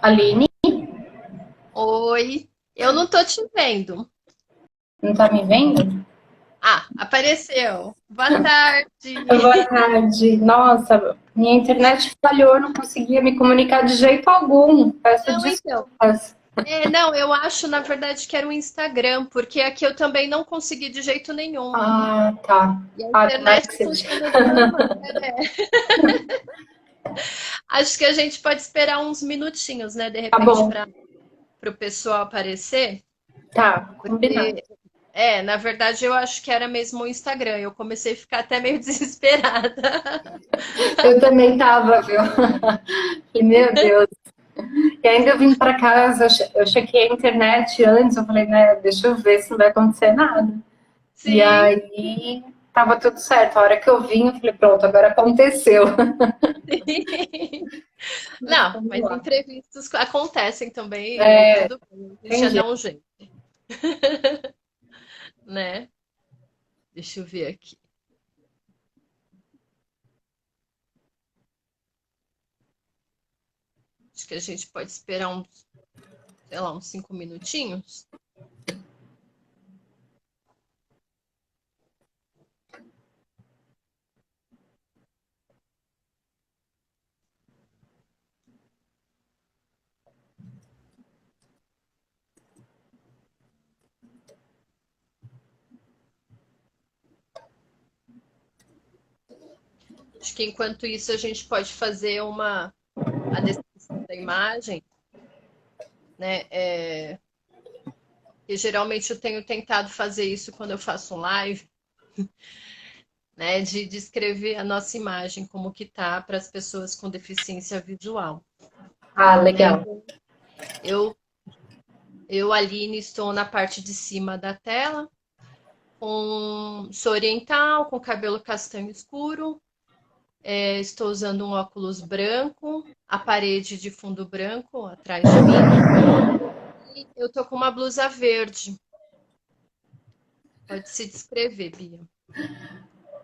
Aline, Oi, eu não tô te vendo. não tá me vendo? Ah, apareceu. Boa tarde. Boa tarde. Nossa, minha internet falhou, não conseguia me comunicar de jeito algum. Peço Não, então. desculpas. Não, eu acho, na verdade, que era o Instagram, porque aqui eu também não consegui de jeito nenhum. Ah, tá. E a Ah, tomara internet que seja. funcionando normal. Acho que a gente pode esperar uns minutinhos, né, de Tá repente, bom. para o pessoal aparecer, Tá, combinado. porque, na verdade, eu acho que era mesmo o Instagram. Eu comecei a ficar até meio desesperada. Eu também tava, viu? E, meu Deus. E ainda eu vim pra casa, eu chequei a internet antes, eu falei, né, deixa eu ver se não vai acontecer nada. E Sim. aí tava tudo certo. A hora que eu vim, eu falei, pronto, agora aconteceu. Mas Não, vamos mas lá. imprevistos acontecem também e É, tudo bem. A gente já entendi. dá um jeito, né? Deixa eu ver aqui. Acho que a gente pode esperar uns, sei lá, uns 5 minutinhos. Acho que enquanto isso a gente pode fazer a descrição da imagem, né? E geralmente eu tenho tentado fazer isso quando eu faço um live, né? De descrever a nossa imagem, como que tá para as pessoas com deficiência visual, Ah, né? legal. Então, eu, eu, Aline, estou na parte de cima da tela. Sou oriental, com cabelo castanho escuro. Estou usando um óculos branco, a parede de fundo branco atrás de mim. E eu tô com uma blusa verde. Pode se descrever, Bia.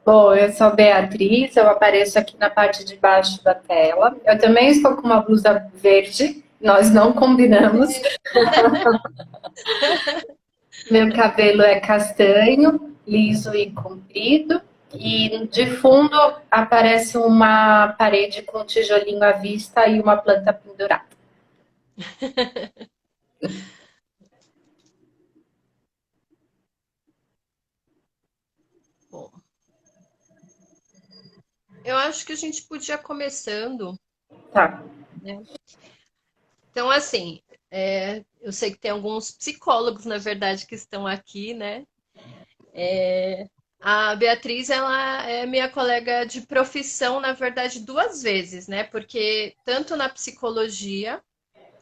Bom, eu sou Beatriz, eu apareço aqui na parte de baixo da tela. Eu também estou com uma blusa verde, nós não combinamos. Meu cabelo é castanho, liso e comprido. E de fundo aparece uma parede com um tijolinho à vista e uma planta pendurada. Bom, eu acho que a gente podia começando, Tá. né? Então, assim, eu sei que tem alguns psicólogos, na verdade, que estão aqui, né? A Beatriz, ela é minha colega de profissão, na verdade, duas vezes, né? Porque tanto na psicologia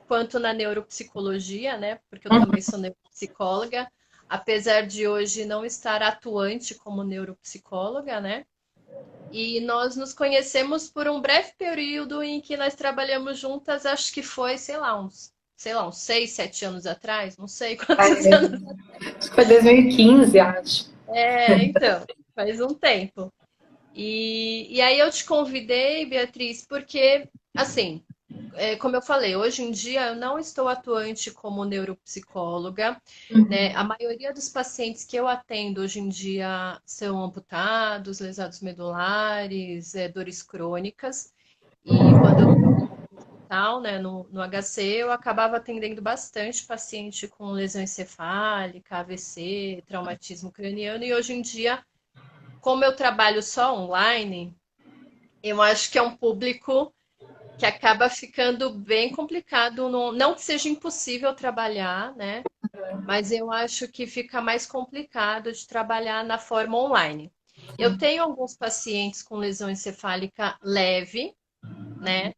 quanto na neuropsicologia, né? Porque eu também sou neuropsicóloga, apesar de hoje não estar atuante como neuropsicóloga, né? E nós nos conhecemos por um breve período em que nós trabalhamos juntas, acho que foi, sei lá, uns 6, 7 anos atrás, não sei quantos É, anos. acho que foi 2015, acho. Então, faz um tempo. E aí eu te convidei, Beatriz, porque, assim, como eu falei, hoje em dia eu não estou atuante como neuropsicóloga, né? A maioria dos pacientes que eu atendo hoje em dia são amputados, lesados medulares, dores crônicas. E quando eu trabalhava no hospital, né, no HC, eu acabava atendendo bastante paciente com lesão encefálica, AVC, traumatismo craniano, e hoje em dia, como eu trabalho só online, eu acho que é um público que acaba ficando bem complicado. Não que seja impossível trabalhar, né? Mas eu acho que fica mais complicado de trabalhar na forma online. Eu tenho alguns pacientes com lesão encefálica leve, né?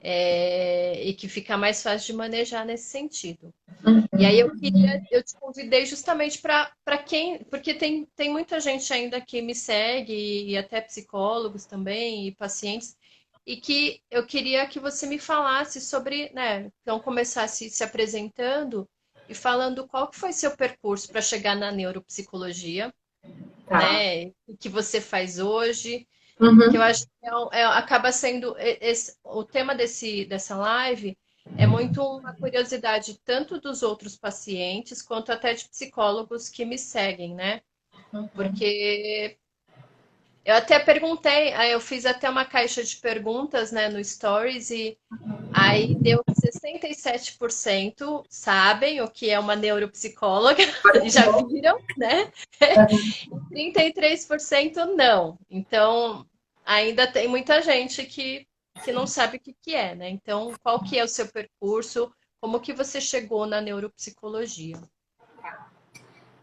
E que fica mais fácil de manejar nesse sentido. E aí eu te convidei justamente para quem, porque tem muita gente ainda que me segue, e até psicólogos também, e pacientes, e que eu queria que você me falasse sobre, né, então começasse se apresentando e falando qual que foi seu percurso para chegar na neuropsicologia, Tá. né, o que você faz hoje, que eu Uhum. acho que acaba sendo o tema dessa live, é muito uma curiosidade tanto dos outros pacientes quanto até de psicólogos que me seguem, né? Uhum. Porque eu até perguntei, aí eu fiz até uma caixa de perguntas, né, no Stories e aí deu que 67% sabem o que é uma neuropsicóloga e já viram, né? E 33% não. Então, ainda tem muita gente que não sabe o que que é, né? Então, qual que é o seu percurso? Como que você chegou na neuropsicologia?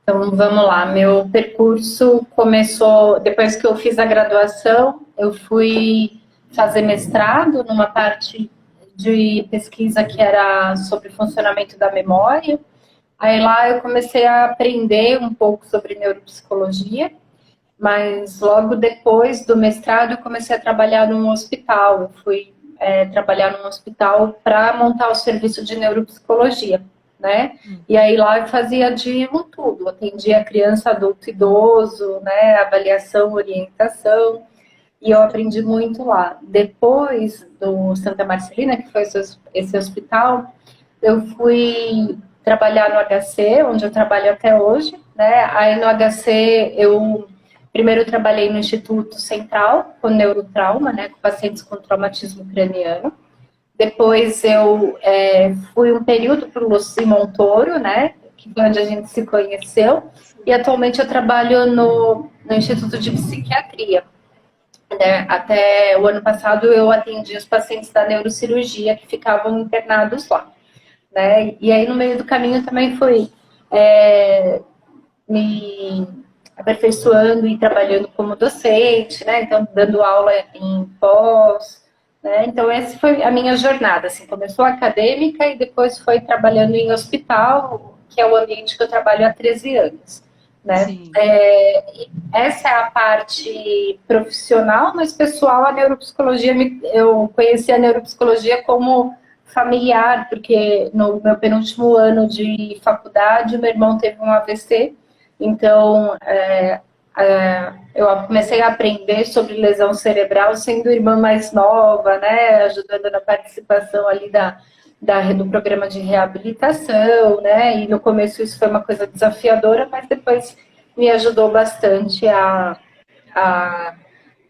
Então, vamos lá. Meu percurso começou depois que eu fiz a graduação. Eu fui fazer mestrado numa parte de pesquisa que era sobre funcionamento da memória. Aí lá eu comecei a aprender um pouco sobre neuropsicologia, mas logo depois do mestrado eu comecei a trabalhar num hospital. Eu fui trabalhar num hospital para montar o serviço de neuropsicologia, né? E aí lá eu fazia de um tudo, atendia criança, adulto, idoso, né? Avaliação, orientação, e eu aprendi muito lá. Depois do Santa Marcelina, que foi esse hospital, eu fui trabalhar no HC, onde eu trabalho até hoje, né? Aí no HC eu primeiro trabalhei no Instituto Central com neurotrauma, né, com pacientes com traumatismo craniano. Depois eu fui um período para o Luci Montoro, né, que foi onde a gente se conheceu. E atualmente eu trabalho no Instituto de Psiquiatria. Né? Até o ano passado eu atendi os pacientes da neurocirurgia que ficavam internados lá. Né? E aí no meio do caminho também fui me aperfeiçoando e trabalhando como docente, né? Então dando aula em pós, né? Então essa foi a minha jornada, assim, começou acadêmica e depois foi trabalhando em hospital, que é o ambiente que eu trabalho há 13 anos, né? Sim. Essa é a parte profissional, mas pessoal, a neuropsicologia, eu conheci a neuropsicologia como familiar, porque no meu penúltimo ano de faculdade, meu irmão teve um AVC, então eu comecei a aprender sobre lesão cerebral sendo irmã mais nova, né, ajudando na participação ali do programa de reabilitação, né, e no começo isso foi uma coisa desafiadora, mas depois me ajudou bastante a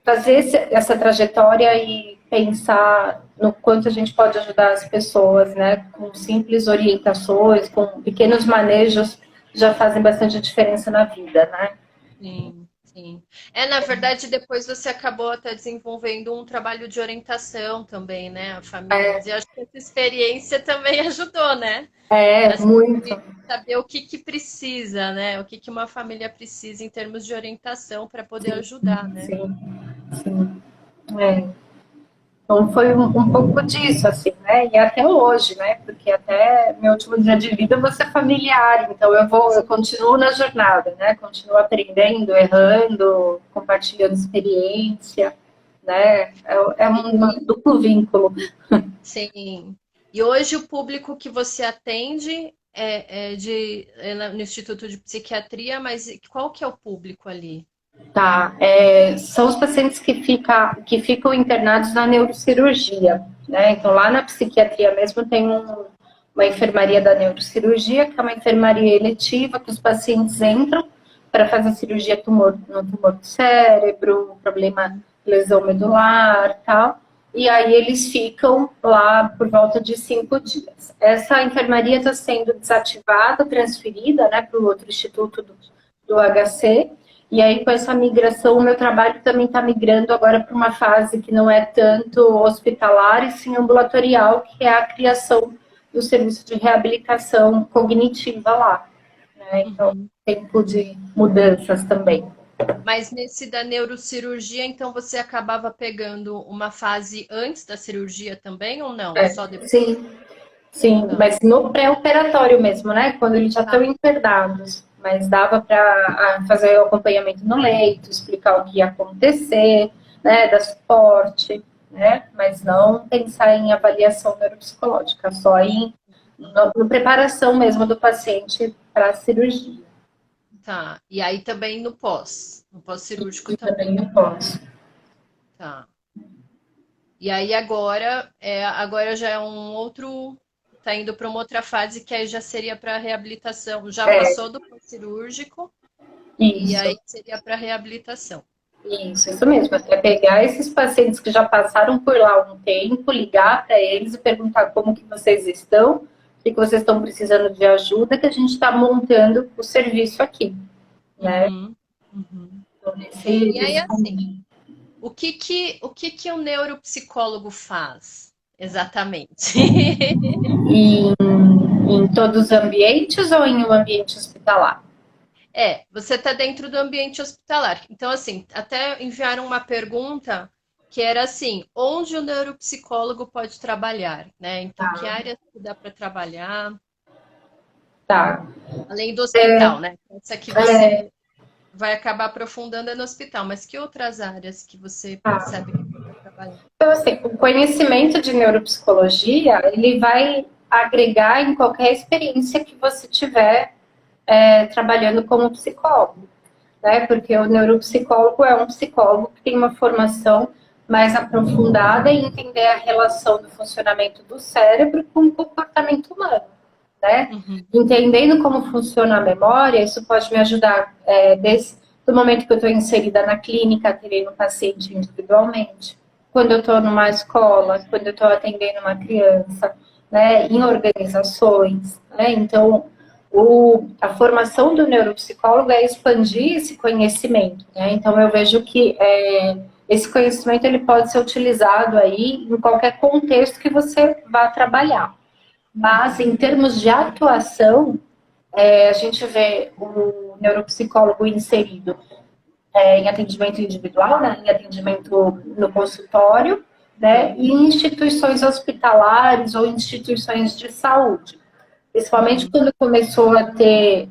fazer essa trajetória e pensar no quanto a gente pode ajudar as pessoas, né? Com simples orientações, com pequenos manejos, já fazem bastante diferença na vida, né? Sim, sim. Na verdade, depois você acabou até desenvolvendo um trabalho de orientação também, né, a famílias. E acho que essa experiência também ajudou, né? Assim, Muito. saber o que que precisa, né? O que que uma família precisa em termos de orientação para poder Sim, ajudar, né? sim, sim. É. Então foi um pouco disso, assim, né? E até hoje, né? Porque até meu último dia de vida eu vou ser familiar, então eu continuo na jornada, né? Continuo aprendendo, errando, compartilhando experiência, né? É um E, duplo vínculo. sim. E hoje o público que você atende no Instituto de Psiquiatria, mas qual que é o público ali? Tá, são os pacientes que ficam internados na neurocirurgia, né? Então, lá na psiquiatria mesmo tem uma enfermaria da neurocirurgia, que é uma enfermaria eletiva, que os pacientes entram para fazer cirurgia no tumor do cérebro, problema, lesão medular, tal. E aí eles ficam lá por volta de 5 dias. Essa enfermaria está sendo desativada, transferida, né, para o outro instituto do HC, e aí, com essa migração, o meu trabalho também está migrando agora para uma fase que não é tanto hospitalar, e sim ambulatorial, que é a criação do serviço de reabilitação cognitiva lá. Né? Então, Uhum. tempo de mudanças também. Mas nesse da neurocirurgia, então você acabava pegando uma fase antes da cirurgia também ou não? Só depois? Sim, sim, Tá. mas no pré-operatório mesmo, né? Quando eles já Tá. estão internados. Mas dava para fazer o acompanhamento no leito, explicar o que ia acontecer, né? Dar suporte, né? Mas não pensar em avaliação neuropsicológica, só no preparação mesmo do paciente para a cirurgia. Tá. E aí também no pós-cirúrgico E também também. no pós. Tá. E aí agora já é um outro. tá indo para uma outra fase que aí já seria para reabilitação. Já É, passou do cirúrgico e isso. aí seria para reabilitação. Isso mesmo. É pegar esses pacientes que já passaram por lá há um tempo, ligar para eles e perguntar como que vocês estão, o que vocês estão precisando de ajuda, que a gente está montando o serviço aqui, né? Uhum, uhum. Então, nesse, E aí, nesse assim, caminho. o que o neuropsicólogo faz exatamente? Em todos os ambientes ou em um ambiente hospitalar? Você está dentro do ambiente hospitalar. Então, assim, até enviaram uma pergunta que era assim, onde o neuropsicólogo pode trabalhar, né? Então, que áreas que dá para trabalhar, Tá. além do hospital, né? Essa que É, você vai acabar aprofundando é no hospital, mas que outras áreas que você tá. percebe que dá para trabalhar? Então, assim, o conhecimento de neuropsicologia, ele vai agregar em qualquer experiência que você tiver trabalhando como psicólogo, né? Porque o neuropsicólogo é um psicólogo que tem uma formação mais aprofundada em entender a relação do funcionamento do cérebro com o comportamento humano, né? Uhum, Entendendo como funciona a memória, isso pode me ajudar do momento que eu estou inserida na clínica, atendendo o paciente individualmente, quando eu estou numa escola, quando eu estou atendendo uma criança, né? Em organizações, né? Então, a formação do neuropsicólogo é expandir esse conhecimento, né? Então, eu vejo que esse conhecimento ele pode ser utilizado aí em qualquer contexto que você vá trabalhar. Mas, em termos de atuação, a gente vê o neuropsicólogo inserido em atendimento individual, né, em atendimento no consultório, né, e em instituições hospitalares ou instituições de saúde. Principalmente uhum, quando começou a ter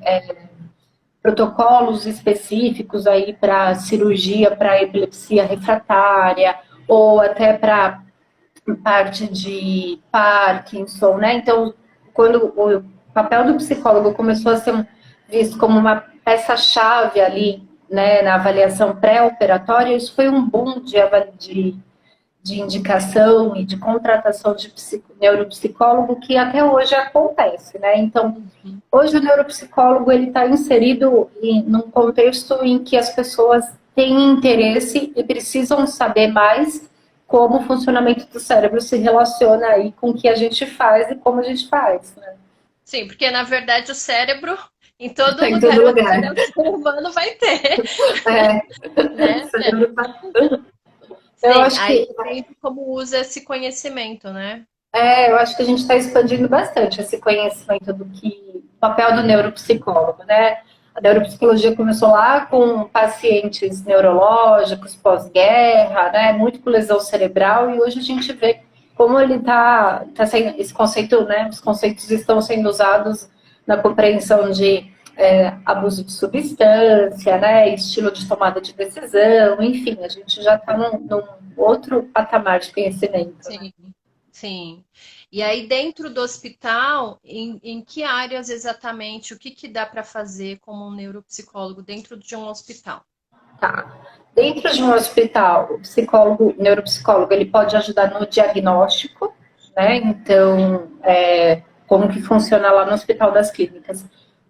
protocolos específicos aí para cirurgia para epilepsia refratária ou até para parte de Parkinson, né? Então, quando o papel do psicólogo começou a ser visto como uma peça-chave ali, né, na avaliação pré-operatória, isso foi um boom de indicação e de contratação de neuropsicólogo que até hoje acontece, né? Então, uhum. hoje o neuropsicólogo ele está inserido num contexto em que as pessoas têm interesse e precisam saber mais como o funcionamento do cérebro se relaciona aí com o que a gente faz e como a gente faz, né? Sim, porque na verdade o cérebro, em Está todo em lugar todo onde lugar. tiver o ser humano vai ter, O né? cérebro tá... Eu Sim, acho aí que depende como usa esse conhecimento, né? eu acho que a gente está expandindo bastante esse conhecimento do que o papel do neuropsicólogo, né? A neuropsicologia começou lá com pacientes neurológicos pós-guerra, né? Muito com lesão cerebral, e hoje a gente vê como ele tá sendo esse conceito, né? Os conceitos estão sendo usados na compreensão de abuso de substância, né? Estilo de tomada de decisão, enfim, a gente já está num outro patamar de conhecimento, né? Sim, sim. E aí dentro do hospital, em que áreas exatamente, o que que dá para fazer como um neuropsicólogo dentro de um hospital? Tá. Dentro de um hospital, o psicólogo, o neuropsicólogo, ele pode ajudar no diagnóstico, né? Então, como que funciona lá no Hospital das Clínicas?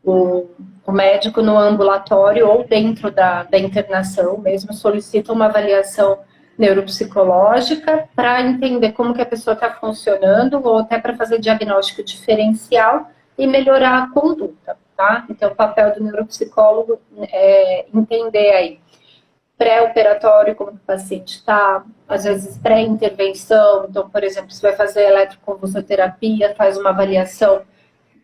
O médico no ambulatório ou dentro da internação mesmo solicita uma avaliação neuropsicológica para entender como que a pessoa está funcionando ou até para fazer diagnóstico diferencial e melhorar a conduta, tá? Então, o papel do neuropsicólogo é entender aí pré-operatório, como o paciente está, às vezes pré-intervenção, então, por exemplo, você vai fazer eletroconvulsoterapia, faz uma avaliação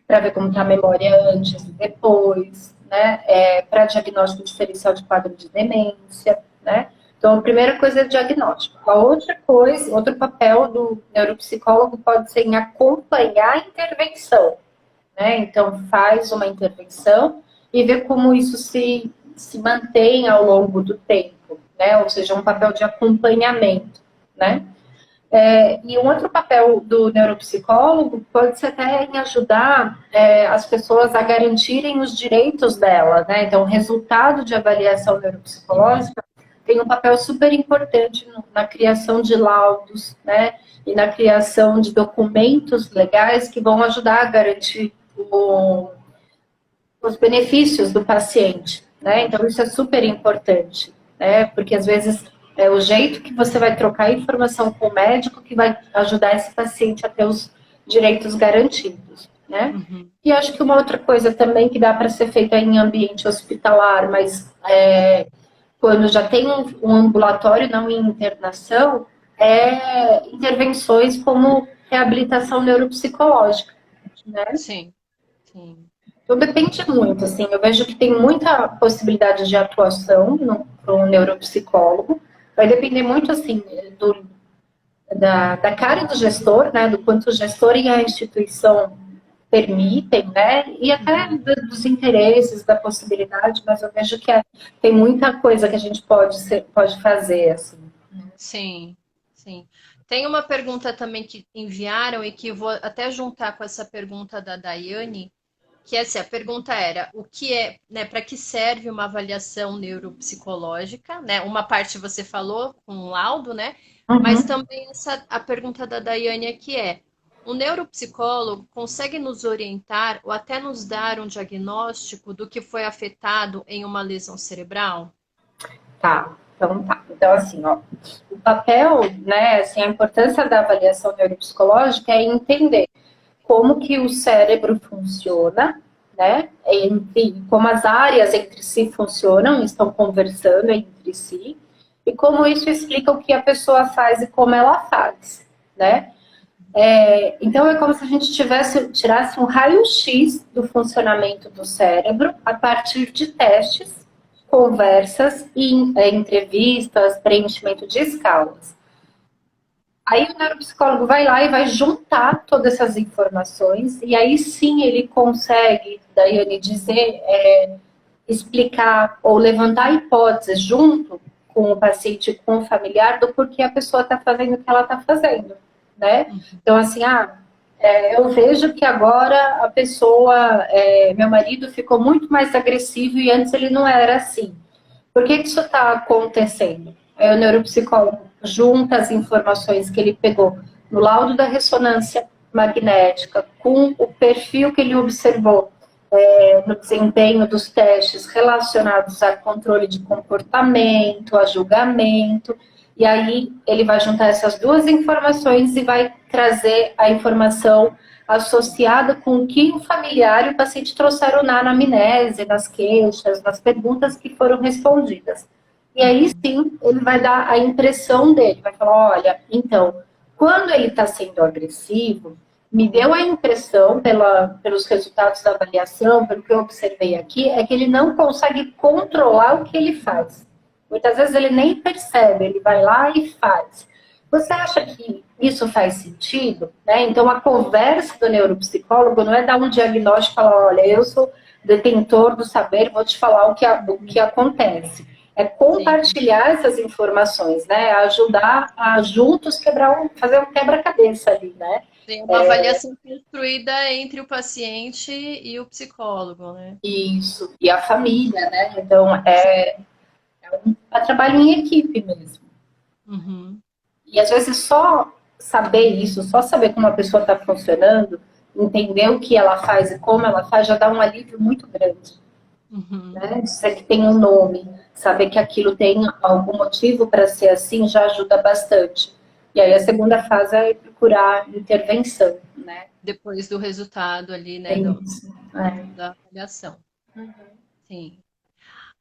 para ver como está a memória antes e depois, né? Para diagnóstico diferencial de quadro de demência, né? Então, a primeira coisa é o diagnóstico. A outra coisa, outro papel do neuropsicólogo pode ser em acompanhar a intervenção, né? Então, faz uma intervenção e vê como isso se mantém ao longo do tempo, né? Ou seja, um papel de acompanhamento, né? E um outro papel do neuropsicólogo pode ser até em ajudar as pessoas a garantirem os direitos dela, né? Então, o resultado de avaliação neuropsicológica tem um papel super importante na criação de laudos, né? E na criação de documentos legais que vão ajudar a garantir os benefícios do paciente, né? Então, isso é super importante, né? Porque, às vezes, é o jeito que você vai trocar informação com o médico que vai ajudar esse paciente a ter os direitos garantidos, né? E acho que uma outra coisa também que dá para ser feita em ambiente hospitalar, mas quando já tem um ambulatório, não em internação, é intervenções como reabilitação neuropsicológica, né? Sim, sim. Então depende muito, assim, eu vejo que tem muita possibilidade de atuação para um neuropsicólogo, vai depender muito, assim, da cara do gestor, né, do quanto o gestor e a instituição permitem, né, e até dos interesses, da possibilidade, mas eu vejo que tem muita coisa que a gente pode fazer, assim. Sim, sim. Tem uma pergunta também que enviaram e que eu vou até juntar com essa pergunta da Daiane, que é assim, a pergunta era o que é, né, para que serve uma avaliação neuropsicológica, né? Uma parte você falou com um laudo, né? Mas também a pergunta da Daiane aqui é: o neuropsicólogo consegue nos orientar ou até nos dar um diagnóstico do que foi afetado em uma lesão cerebral? Tá. Então, assim, ó, o papel, né, assim, a importância da avaliação neuropsicológica é entender como que o cérebro funciona, né? Como as áreas entre si funcionam, estão conversando entre si, e como isso explica o que a pessoa faz e como ela faz, né? Então é como se a gente tirasse um raio-x do funcionamento do cérebro a partir de testes, conversas e entrevistas, preenchimento de escalas. Aí o neuropsicólogo vai lá e vai juntar todas essas informações, e aí sim ele consegue, Daiane, dizer, explicar ou levantar hipóteses junto com o paciente, com o familiar, do porquê a pessoa está fazendo o que ela está fazendo, né? Então, assim, eu vejo que agora a pessoa, meu marido ficou muito mais agressivo e antes ele não era assim. Por que isso está acontecendo? Aí o neuropsicólogo junta as informações que ele pegou no laudo da ressonância magnética com o perfil que ele observou no desempenho dos testes relacionados a controle de comportamento, a julgamento, e aí ele vai juntar essas duas informações e vai trazer a informação associada com o que o familiar e o paciente trouxeram na anamnese, nas queixas, nas perguntas que foram respondidas. E aí sim, ele vai dar a impressão dele, vai falar, olha, então, quando ele está sendo agressivo, me deu a impressão, pelos resultados da avaliação, pelo que eu observei aqui, é que ele não consegue controlar o que ele faz. Muitas vezes ele nem percebe, ele vai lá e faz. Você acha que isso faz sentido? Né? Então, a conversa do neuropsicólogo não é dar um diagnóstico e falar, olha, eu sou detentor do saber, vou te falar o que acontece. É compartilhar essas informações, né? Ajudar a juntos fazer um quebra-cabeça ali, né? Tem uma avaliação construída entre o paciente e o psicólogo, né? Isso, e a família, né? Então, é um trabalho em equipe mesmo. E às vezes só saber isso, só saber como a pessoa está funcionando, entender o que ela faz e como ela faz, já dá um alívio muito grande. Né? Dizer que tem um nome, saber que aquilo tem algum motivo para ser assim, já ajuda bastante. E aí a segunda fase é procurar intervenção, né? Depois do resultado ali, né, da avaliação. Sim.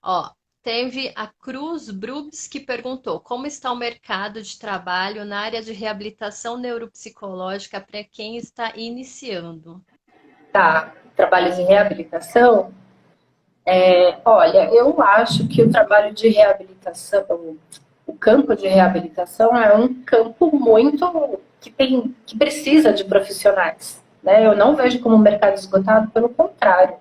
Ó, teve a Cruz Brubs que perguntou como está o mercado de trabalho na área de reabilitação neuropsicológica para quem está iniciando. Tá, trabalho de reabilitação. Olha, eu acho que o trabalho de reabilitação, o campo de reabilitação é um campo muito que precisa de profissionais, né? Eu não vejo como um mercado esgotado, pelo contrário,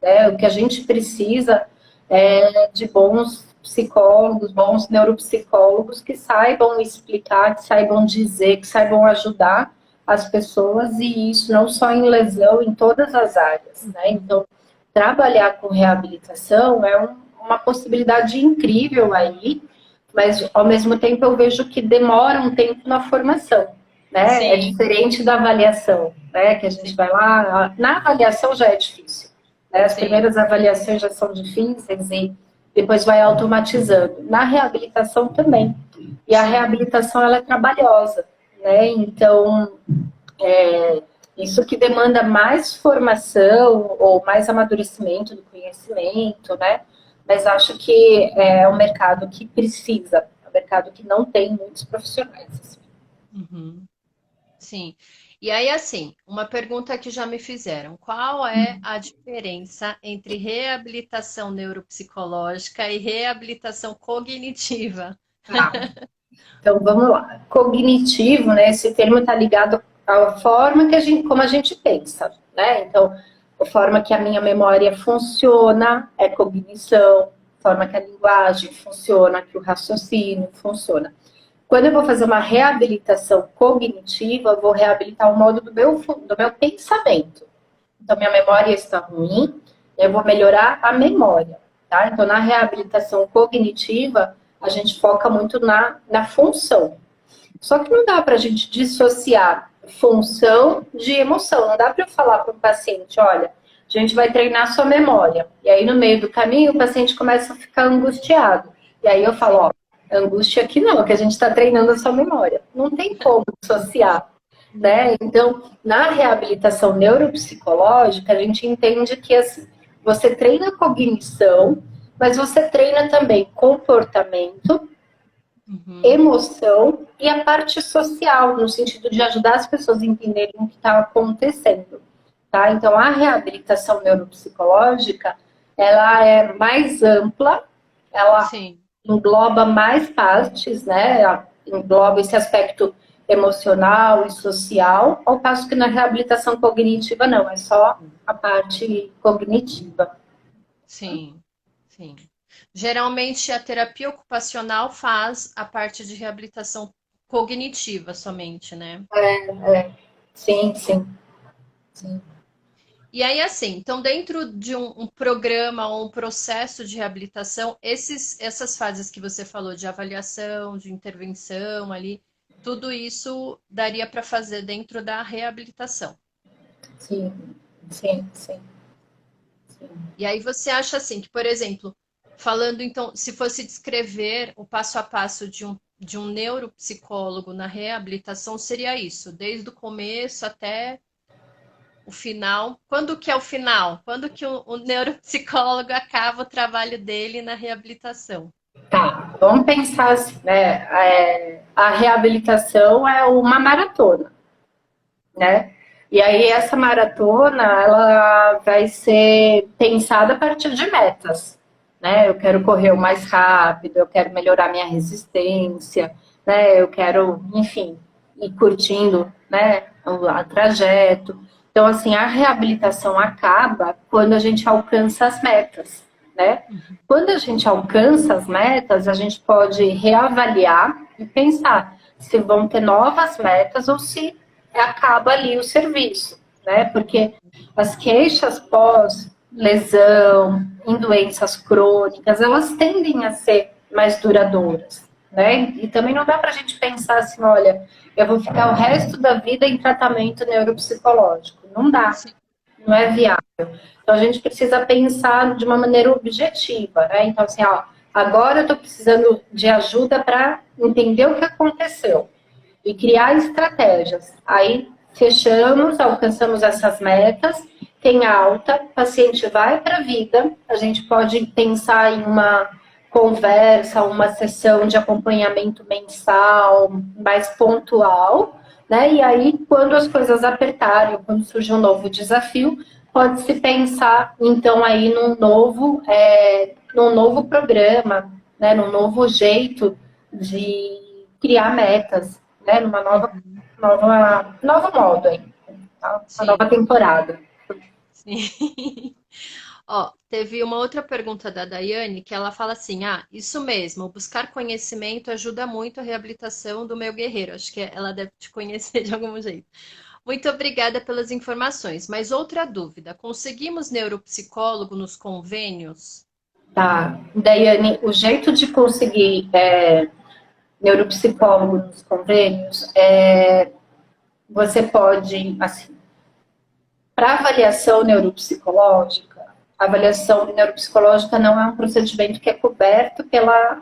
né? O que a gente precisa é de bons psicólogos, bons neuropsicólogos que saibam explicar, que saibam dizer, que saibam ajudar as pessoas, e isso não só em lesão, em todas as áreas, né? Então, trabalhar com reabilitação é uma possibilidade incrível aí. mas ao mesmo tempo eu vejo que demora um tempo na formação, né? É Sim, diferente da avaliação, né? Que a gente sim, vai lá, na avaliação já é difícil, né? As sim. primeiras avaliações já são difíceis e depois vai automatizando. Na reabilitação também. E a Sim. reabilitação ela é trabalhosa, né? Então, isso que demanda mais formação ou mais amadurecimento do conhecimento, né? Mas acho que é um mercado que precisa, é um mercado que não tem muitos profissionais. Assim. Uhum. Sim. E aí, assim, uma pergunta que já me fizeram: qual é a diferença entre reabilitação neuropsicológica e reabilitação cognitiva? Tá. Então vamos lá. Cognitivo, né? Esse termo está ligado à forma que a gente, como a gente pensa, né? Então, a forma que a minha memória funciona é cognição, a forma que a linguagem funciona, que o raciocínio funciona. Quando eu vou fazer uma reabilitação cognitiva, eu vou reabilitar o modo do meu pensamento. Então, minha memória está ruim, eu vou melhorar a memória, tá? Então, na reabilitação cognitiva, a gente foca muito na função. Só que não dá para a gente dissociar função de emoção. Não dá para eu falar para o paciente, olha, a gente vai treinar sua memória. E aí, no meio do caminho, o paciente começa a ficar angustiado. E aí eu falo, ó, angústia aqui não, que a gente está treinando a sua memória. Não tem como dissociar, né? Então, na reabilitação neuropsicológica, a gente entende que assim, você treina cognição, mas você treina também comportamento, Uhum. emoção e a parte social, no sentido de ajudar as pessoas a entenderem o que está acontecendo. Tá? Então, a reabilitação neuropsicológica, ela é mais ampla, ela Sim. engloba mais partes, né? Ela engloba esse aspecto emocional e social, ao passo que na reabilitação cognitiva não, é só a parte cognitiva. Sim, sim. Geralmente a terapia ocupacional faz a parte de reabilitação cognitiva somente, né? Sim, sim, sim. E aí, assim, então dentro de um programa ou um processo de reabilitação, essas fases que você falou de avaliação, de intervenção ali, tudo isso daria para fazer dentro da reabilitação. Sim, sim, sim, sim. E aí você acha assim que, por exemplo, falando então, se fosse descrever o passo a passo de um neuropsicólogo na reabilitação, seria isso, desde o começo até o final. Quando que é o final? Quando que o neuropsicólogo acaba o trabalho dele na reabilitação? Tá, vamos pensar assim, né? A reabilitação é uma maratona, né? E aí essa maratona, ela vai ser pensada a partir de metas, né? Eu quero correr o mais rápido, eu quero melhorar minha resistência, né? Eu quero, enfim, ir curtindo, né? O trajeto. Então, assim, a reabilitação acaba quando a gente alcança as metas, né? Quando a gente alcança as metas, a gente pode reavaliar e pensar se vão ter novas metas ou se acaba ali o serviço, né? Porque as queixas pós lesão, em doenças crônicas, elas tendem a ser mais duradouras, né? E também não dá para a gente pensar assim, olha, eu vou ficar o resto da vida em tratamento neuropsicológico. Não dá, Sim, não é viável. Então a gente precisa pensar de uma maneira objetiva, né? Então assim, ó, agora eu estou precisando de ajuda para entender o que aconteceu e criar estratégias. Aí fechamos, alcançamos essas metas, tem alta, o paciente vai para a vida, a gente pode pensar em uma conversa, uma sessão de acompanhamento mensal, mais pontual, né? E aí, quando as coisas apertarem, quando surge um novo desafio, pode-se pensar, então, aí num novo programa, né? Num novo jeito de criar metas, né? Numa novo modo aí, tá? Uma nova sim, temporada. sim. Ó, teve uma outra pergunta da Daiane que ela fala assim: ah, isso mesmo, buscar conhecimento ajuda muito a reabilitação do meu guerreiro. Acho que ela deve te conhecer de algum jeito. Muito obrigada pelas informações. Mas outra dúvida: conseguimos neuropsicólogo nos convênios? Tá. Daiane, o jeito de conseguir neuropsicólogo nos convênios você pode, assim, para avaliação neuropsicológica, a avaliação neuropsicológica não é um procedimento que é coberto pela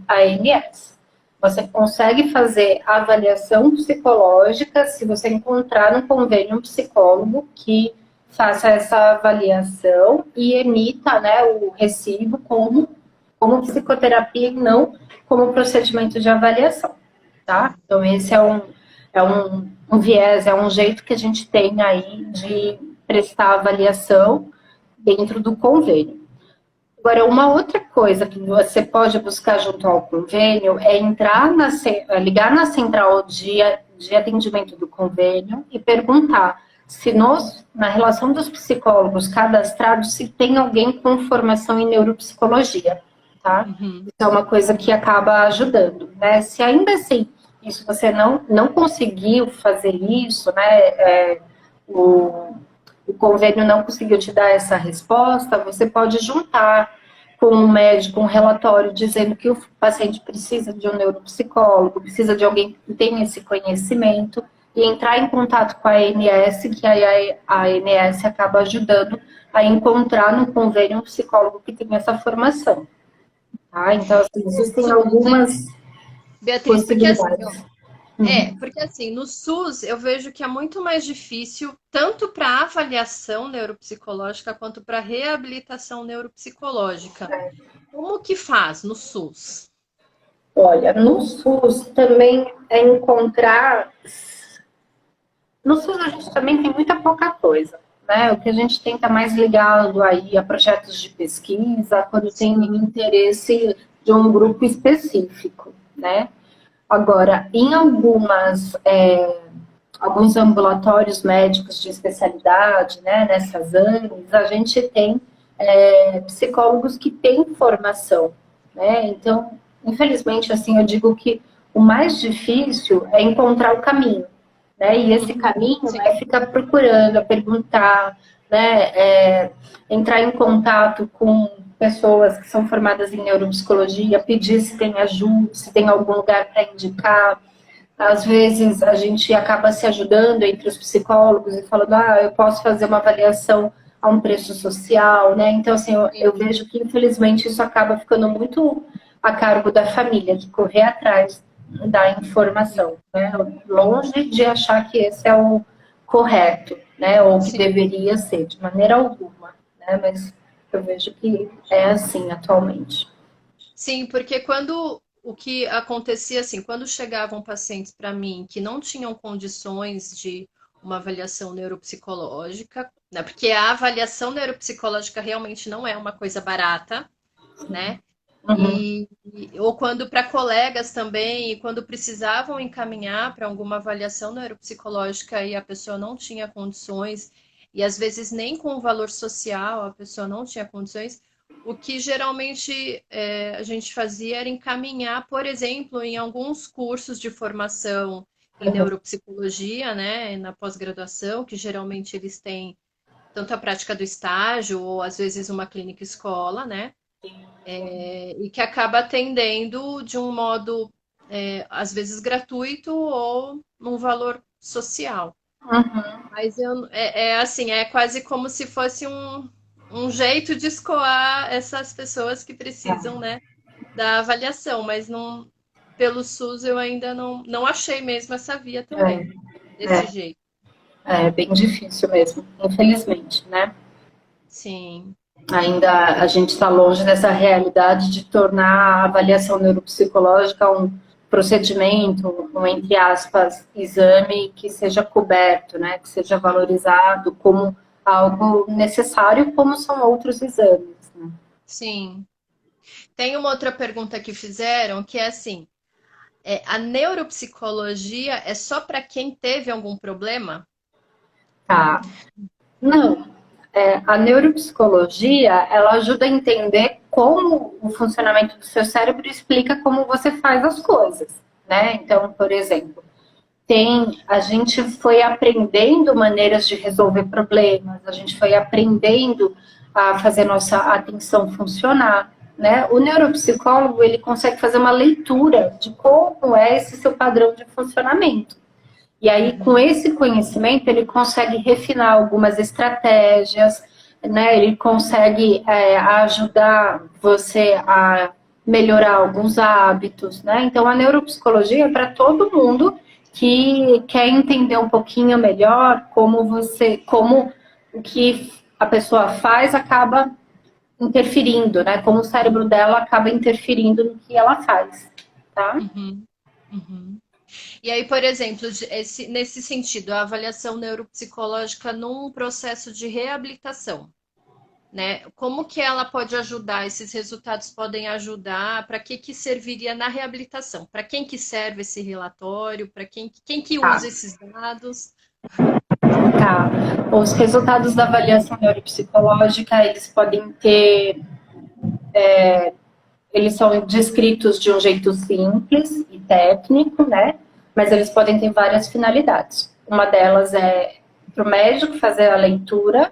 ANS. Você consegue fazer a avaliação psicológica se você encontrar no convênio um psicólogo que faça essa avaliação e emita, né, o recibo como psicoterapia e não como procedimento de avaliação, tá? Então, esse é um viés, é um jeito que a gente tem aí de prestar avaliação dentro do convênio. Agora, uma outra coisa que você pode buscar junto ao convênio é ligar na central de atendimento do convênio e perguntar se na relação dos psicólogos cadastrados, se tem alguém com formação em neuropsicologia, tá? Uhum. Isso é uma coisa que acaba ajudando, né? Se ainda assim, isso você não conseguiu fazer isso, né? O convênio não conseguiu te dar essa resposta, você pode juntar com o médico um relatório dizendo que o paciente precisa de um neuropsicólogo, precisa de alguém que tenha esse conhecimento e entrar em contato com a ANS, que aí a ANS acaba ajudando a encontrar no convênio um psicólogo que tenha essa formação. Tá? Então, assim, existem algumas Beatriz, possibilidades. porque assim, no SUS eu vejo que é muito mais difícil, tanto para avaliação neuropsicológica quanto para reabilitação neuropsicológica. Como que faz no SUS? Olha, no SUS também é encontrar. No SUS a gente também tem muita pouca coisa, né? O que a gente tenta mais ligado aí a projetos de pesquisa, quando tem um interesse de um grupo específico, né? Agora, em alguns ambulatórios médicos de especialidade, né, nessas ANES, a gente tem psicólogos que têm formação, né? Então, infelizmente, assim, eu digo que o mais difícil é encontrar o caminho, né? E esse caminho é ficar procurando, é perguntar, né? Entrar em contato com pessoas que são formadas em neuropsicologia, pedir se tem ajuda, se tem algum lugar para indicar. Às vezes a gente acaba se ajudando entre os psicólogos e falando, eu posso fazer uma avaliação a um preço social, né? Então, assim, eu vejo que infelizmente isso acaba ficando muito a cargo da família, de correr atrás da informação, né? Longe de achar que esse é o correto, né? Ou que deveria ser, de maneira alguma, né? Mas eu vejo que é assim atualmente. Sim, porque o que acontecia assim, quando chegavam pacientes para mim que não tinham condições de uma avaliação neuropsicológica, né? Porque a avaliação neuropsicológica realmente não é uma coisa barata, né? Uhum. Ou quando para colegas também, e quando precisavam encaminhar para alguma avaliação neuropsicológica e a pessoa não tinha condições, e às vezes nem com o valor social a pessoa não tinha condições, o que geralmente a gente fazia era encaminhar, por exemplo, em alguns cursos de formação em neuropsicologia, né, na pós-graduação, que geralmente eles têm tanto a prática do estágio ou às vezes uma clínica escola, né? E que acaba atendendo de um modo, às vezes gratuito ou num valor social. Uhum. Mas assim, é quase como se fosse um jeito de escoar essas pessoas que precisam, né, da avaliação, mas não, pelo SUS eu ainda não achei mesmo essa via também, desse É, jeito. é bem difícil mesmo, infelizmente, né? Sim, Ainda a gente está longe dessa realidade de tornar a avaliação neuropsicológica um procedimento, um, entre aspas, exame que seja coberto, né? Que seja valorizado como algo necessário, como são outros exames, né? sim. Tem uma outra pergunta que fizeram que é assim: a neuropsicologia é só para quem teve algum problema? Tá. Não, a neuropsicologia, ela ajuda a entender como o funcionamento do seu cérebro explica como você faz as coisas, né? Então, por exemplo, a gente foi aprendendo maneiras de resolver problemas, a gente foi aprendendo a fazer nossa atenção funcionar, né? O neuropsicólogo, ele consegue fazer uma leitura de como é esse seu padrão de funcionamento. E aí, com esse conhecimento, ele consegue refinar algumas estratégias, né? Ele consegue ajudar você a melhorar alguns hábitos, né? Então, a neuropsicologia é para todo mundo que quer entender um pouquinho melhor como o que a pessoa faz acaba interferindo, né? Como o cérebro dela acaba interferindo no que ela faz, tá? Uhum, uhum. E aí, por exemplo, nesse sentido, a avaliação neuropsicológica num processo de reabilitação, né? Como que ela pode ajudar? Esses resultados podem ajudar? Para que serviria na reabilitação? Para quem que serve esse relatório? Para quem que Tá. usa esses dados? Tá. Os resultados da avaliação neuropsicológica, eles podem ter, eles são descritos de um jeito simples e técnico, né? Mas eles podem ter várias finalidades. Uma delas é para o médico fazer a leitura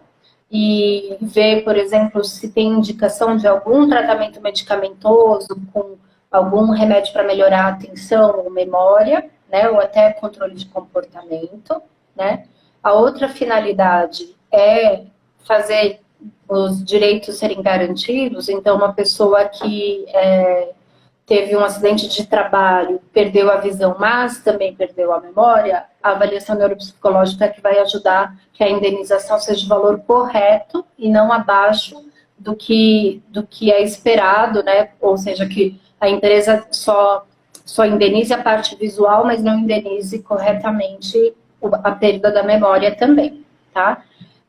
e ver, por exemplo, se tem indicação de algum tratamento medicamentoso com algum remédio para melhorar a atenção ou memória, né? Ou até controle de comportamento, né? A outra finalidade é fazer os direitos serem garantidos. Então, uma pessoa que teve um acidente de trabalho, perdeu a visão, mas também perdeu a memória, a avaliação neuropsicológica é que vai ajudar que a indenização seja o valor correto e não abaixo do que é esperado, né? Ou seja, que a empresa só indenize a parte visual, mas não indenize corretamente a perda da memória também, tá?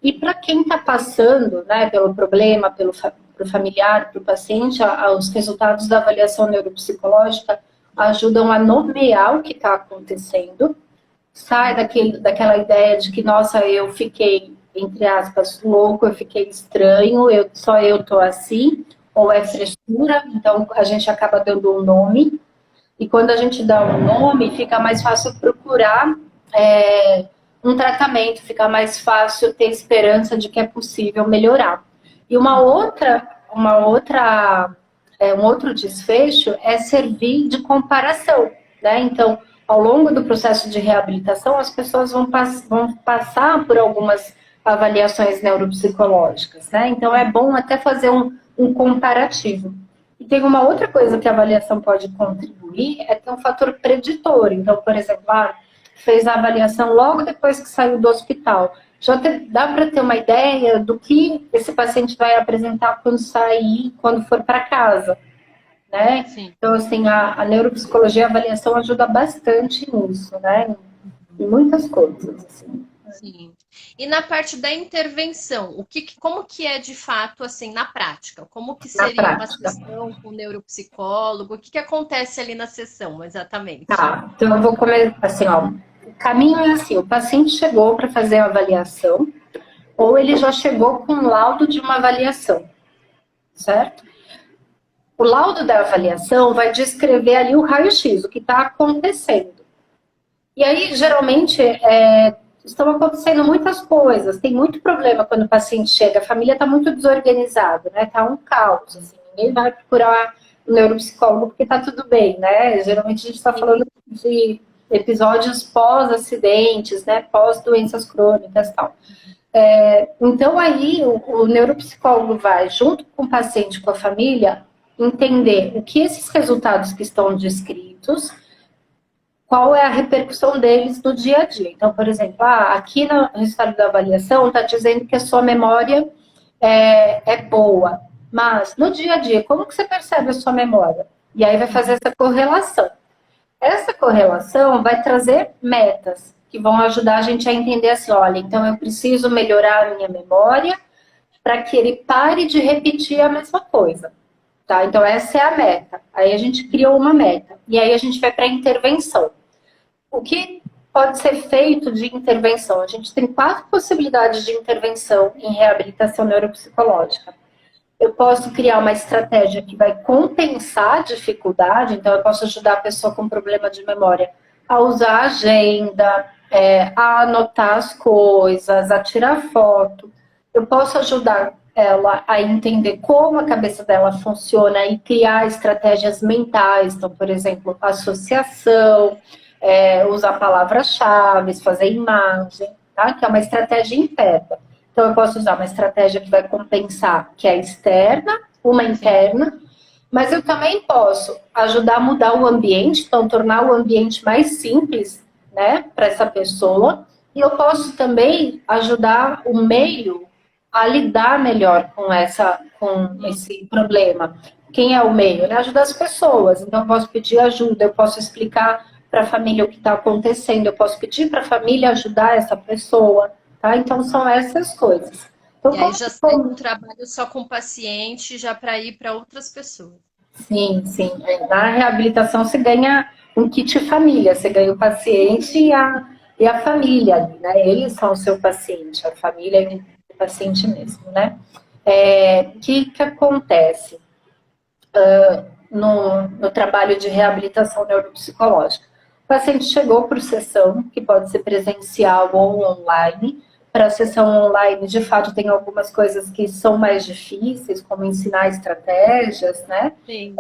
E para quem está passando, né, pelo problema, pelo familiar, para o paciente, os resultados da avaliação neuropsicológica ajudam a nomear o que está acontecendo, sai daquela ideia de que, nossa, eu fiquei, entre aspas, louco, eu fiquei estranho, só eu tô assim, ou é frescura, então a gente acaba dando um nome, e quando a gente dá um nome, fica mais fácil procurar um tratamento, fica mais fácil ter esperança de que é possível melhorar. E um outro desfecho é servir de comparação, né? Então, ao longo do processo de reabilitação, as pessoas vão passar por algumas avaliações neuropsicológicas, né? Então, é bom até fazer um comparativo. E tem uma outra coisa que a avaliação pode contribuir, é ter um fator preditor. Então, por exemplo, fez a avaliação logo depois que saiu do hospital. Já dá para ter uma ideia do que esse paciente vai apresentar quando sair, quando for para casa, né? Sim. Então, assim, a neuropsicologia, a avaliação ajuda bastante nisso, né? Em muitas coisas, assim. Sim. E na parte da intervenção, como que é de fato, assim, na prática? Como que Na seria uma prática. sessão com o neuropsicólogo? O que acontece ali na sessão, exatamente? Tá, então eu vou começar assim, ó. O caminho é assim, o paciente chegou para fazer a avaliação, ou ele já chegou com um laudo de uma avaliação, certo? O laudo da avaliação vai descrever ali o raio-x, o que está acontecendo. E aí, geralmente, estão acontecendo muitas coisas, tem muito problema quando o paciente chega, a família está muito desorganizada, né? Tá um caos, assim, ninguém vai procurar um neuropsicólogo porque tá tudo bem, né? Geralmente a gente está falando de episódios pós-acidentes, né? Pós-doenças crônicas e tal. Então aí o neuropsicólogo vai, junto com o paciente, com a família, entender o que esses resultados que estão descritos, qual é a repercussão deles no dia a dia. Então, por exemplo, aqui no resultado da avaliação está dizendo que a sua memória é boa, mas no dia a dia, como que você percebe a sua memória? E aí vai fazer essa correlação. Essa correlação vai trazer metas que vão ajudar a gente a entender assim, olha, então eu preciso melhorar a minha memória para que ele pare de repetir a mesma coisa. Tá? Então essa é a meta. Aí a gente cria uma meta. E aí a gente vai para a intervenção. O que pode ser feito de intervenção? A gente tem 4 possibilidades de intervenção em reabilitação neuropsicológica. Eu posso criar uma estratégia que vai compensar a dificuldade, então eu posso ajudar a pessoa com problema de memória a usar a agenda, a anotar as coisas, a tirar foto. Eu posso ajudar ela a entender como a cabeça dela funciona e criar estratégias mentais. Então, por exemplo, associação, usar palavras-chave, fazer imagem, tá? Que é uma estratégia interna. Então, eu posso usar uma estratégia que vai compensar, que é externa, uma interna, mas eu também posso ajudar a mudar o ambiente, então tornar o ambiente mais simples, né, para essa pessoa. E eu posso também ajudar o meio a lidar melhor com esse problema. Quem é o meio? Ele ajuda as pessoas. Então, eu posso pedir ajuda, eu posso explicar para a família o que está acontecendo, eu posso pedir para a família ajudar essa pessoa, tá? Então, são essas coisas. Então, E aí já sai um trabalho só com o paciente, já para ir para outras pessoas. Sim, sim. Na reabilitação você ganha um kit família, você ganha o paciente e a família, né? Eles são o seu paciente, a família é o paciente mesmo, né? O que acontece no trabalho de reabilitação neuropsicológica? O paciente chegou por sessão, que pode ser presencial ou online. Para a sessão online, de fato, tem algumas coisas que são mais difíceis, como ensinar estratégias, né? Sim.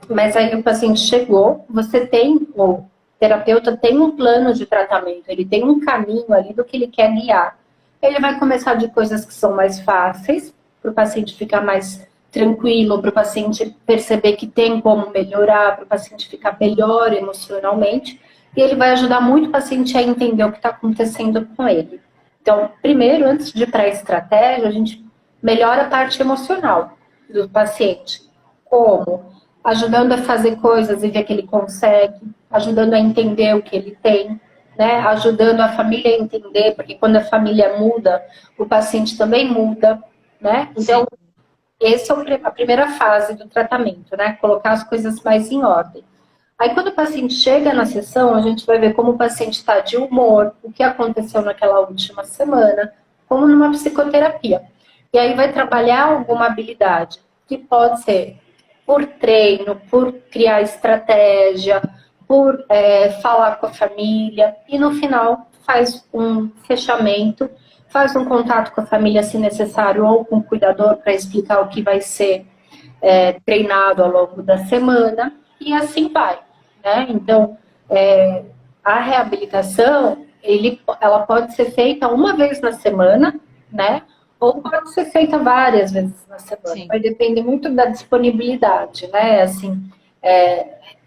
Mas aí o paciente chegou, o terapeuta tem um plano de tratamento, ele tem um caminho ali do que ele quer guiar. Ele vai começar de coisas que são mais fáceis, para o paciente ficar mais tranquilo, para o paciente perceber que tem como melhorar, para o paciente ficar melhor emocionalmente, e ele vai ajudar muito o paciente a entender o que está acontecendo com ele. Então, primeiro, antes de ir para a estratégia, a gente melhora a parte emocional do paciente. Como? Ajudando a fazer coisas e ver que ele consegue, ajudando a entender o que ele tem, né? Ajudando a família a entender, porque quando a família muda, o paciente também muda, né? Então, essa é a primeira fase do tratamento, né? Colocar as coisas mais em ordem. Aí, quando o paciente chega na sessão, a gente vai ver como o paciente está de humor, o que aconteceu naquela última semana, como numa psicoterapia. E aí vai trabalhar alguma habilidade, que pode ser por treino, por criar estratégia, por falar com a família, e no final faz um fechamento, faz um contato com a família, se necessário, ou com o cuidador para explicar o que vai ser treinado ao longo da semana, e assim vai, né? Então, a reabilitação, ela pode ser feita uma vez na semana, né? Ou pode ser feita várias vezes na semana. Sim. Vai depender muito da disponibilidade, né? Assim,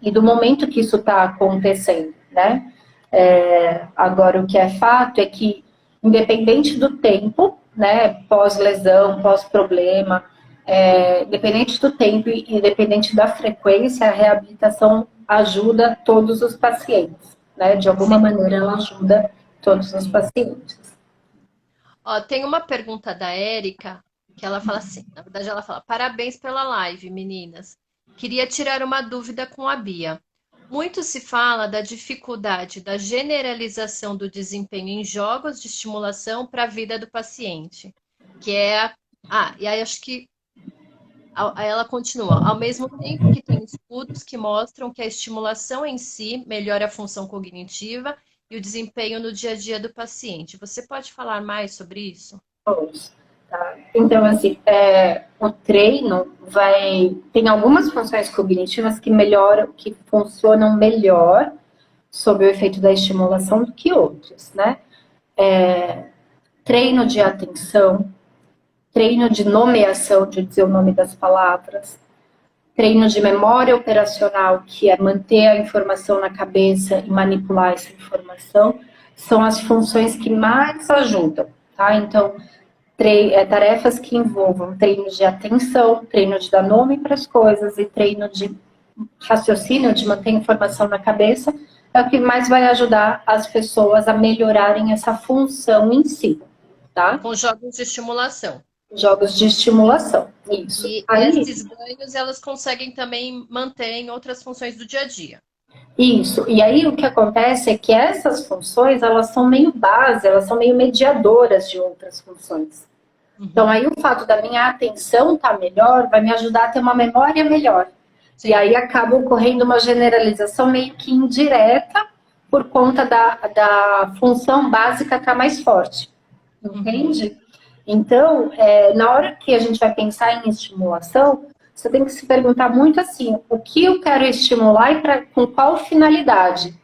e do momento que isso está acontecendo, né? Agora, o que é fato é que, independente do tempo, né? Pós-lesão, pós-problema, independente do tempo e independente da frequência, a reabilitação ajuda todos os pacientes, né? De alguma maneira, ela ajuda todos os pacientes. Ó, tem uma pergunta da Érica, que ela fala assim, na verdade ela fala, parabéns pela live, meninas. Queria tirar uma dúvida com a Bia. Muito se fala da dificuldade da generalização do desempenho em jogos de estimulação para a vida do paciente, que é e aí acho que aí ela continua, ao mesmo tempo que tem estudos que mostram que a estimulação em si melhora a função cognitiva e o desempenho no dia a dia do paciente. Você pode falar mais sobre isso? Tá? Então, assim, o treino tem algumas funções cognitivas que melhoram, que funcionam melhor sob o efeito da estimulação do que outras, né? Treino de atenção, treino de nomeação, de dizer o nome das palavras, treino de memória operacional, que é manter a informação na cabeça e manipular essa informação, são as funções que mais ajudam, tá? Então, tarefas que envolvam treino de atenção, treino de dar nome para as coisas e treino de raciocínio, de manter a informação na cabeça, é o que mais vai ajudar as pessoas a melhorarem essa função em si, tá? Com jogos de estimulação. Jogos de estimulação, isso. E esses ganhos, elas conseguem também manter em outras funções do dia a dia. Isso. E aí o que acontece é que essas funções, elas são meio base, elas são meio mediadoras de outras funções. Então aí o fato da minha atenção estar melhor vai me ajudar a ter uma memória melhor. Sim. E aí acaba ocorrendo uma generalização meio que indireta por conta da função básica estar mais forte. Entende? Então, na hora que a gente vai pensar em estimulação, você tem que se perguntar muito assim, o que eu quero estimular e com qual finalidade,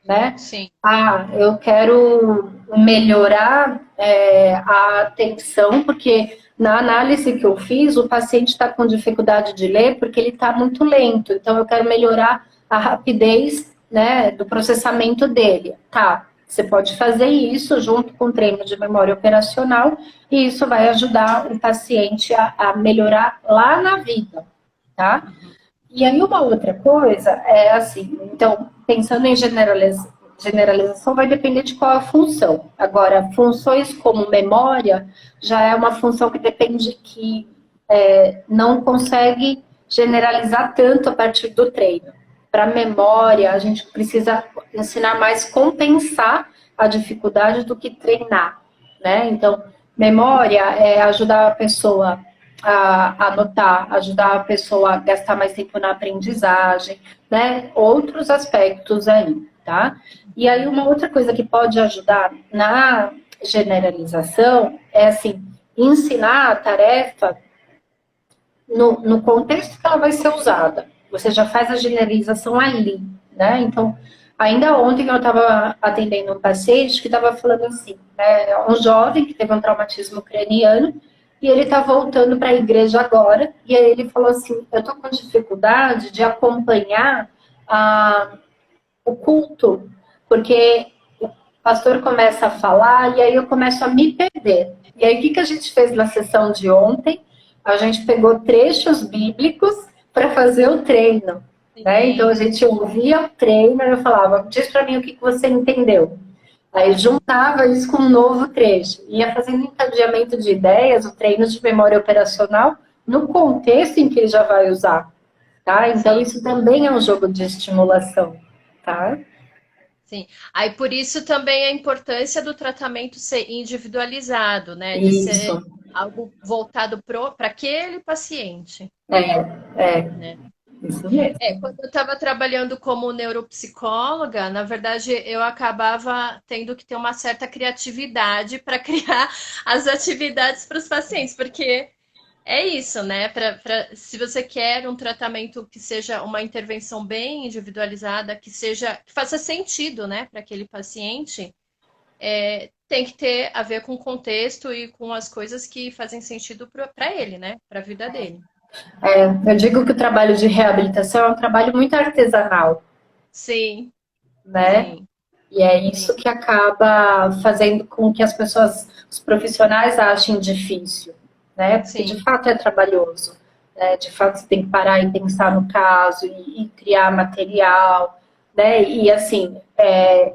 né? Sim. Ah, eu quero melhorar a atenção, porque na análise que eu fiz, o paciente está com dificuldade de ler porque ele está muito lento. Então, eu quero melhorar a rapidez, né, do processamento dele. Tá, você pode fazer isso junto com o treino de memória operacional e isso vai ajudar o paciente a melhorar lá na vida, tá? E aí uma outra coisa é assim, então, pensando em generalização, vai depender de qual é a função. Agora, funções como memória já é uma função que depende que não consegue generalizar tanto a partir do treino. Para memória, a gente precisa ensinar mais compensar a dificuldade do que treinar, né? Então, memória é ajudar a pessoa a anotar, ajudar a pessoa a gastar mais tempo na aprendizagem, né? Outros aspectos aí, tá? E aí uma outra coisa que pode ajudar na generalização é assim, ensinar a tarefa no contexto que ela vai ser usada. Você já faz a generalização ali, né? Então, ainda ontem eu estava atendendo um paciente que estava falando assim, um jovem que teve um traumatismo craniano e ele está voltando para a igreja agora e aí ele falou assim, eu estou com dificuldade de acompanhar o culto, porque o pastor começa a falar e aí eu começo a me perder. E aí o que a gente fez na sessão de ontem? A gente pegou trechos bíblicos para fazer o treino. Né? Então a gente ouvia o treino e eu falava, diz para mim o que você entendeu. Aí juntava isso com um novo trecho. Ia fazendo encadeamento de ideias, o treino de memória operacional, no contexto em que ele já vai usar. Tá? Então Sim. isso também é um jogo de estimulação. Tá? Sim. Aí por isso também a importância do tratamento ser individualizado, né? De ser Isso. algo voltado para aquele paciente, É, né? isso mesmo. Quando eu estava trabalhando como neuropsicóloga, na verdade eu acabava tendo que ter uma certa criatividade para criar as atividades para os pacientes, porque é isso, né? Se você quer um tratamento que seja uma intervenção bem individualizada, que faça sentido, né, para aquele paciente, tem que ter a ver com o contexto e com as coisas que fazem sentido para ele, né? Para a vida dele. Eu digo que o trabalho de reabilitação é um trabalho muito artesanal, Sim, né? sim, E é sim, isso que acaba fazendo com que as pessoas, os profissionais achem difícil, né? Porque de sim. fato é trabalhoso, né? De fato você tem que parar e pensar no caso e criar material, né? E assim,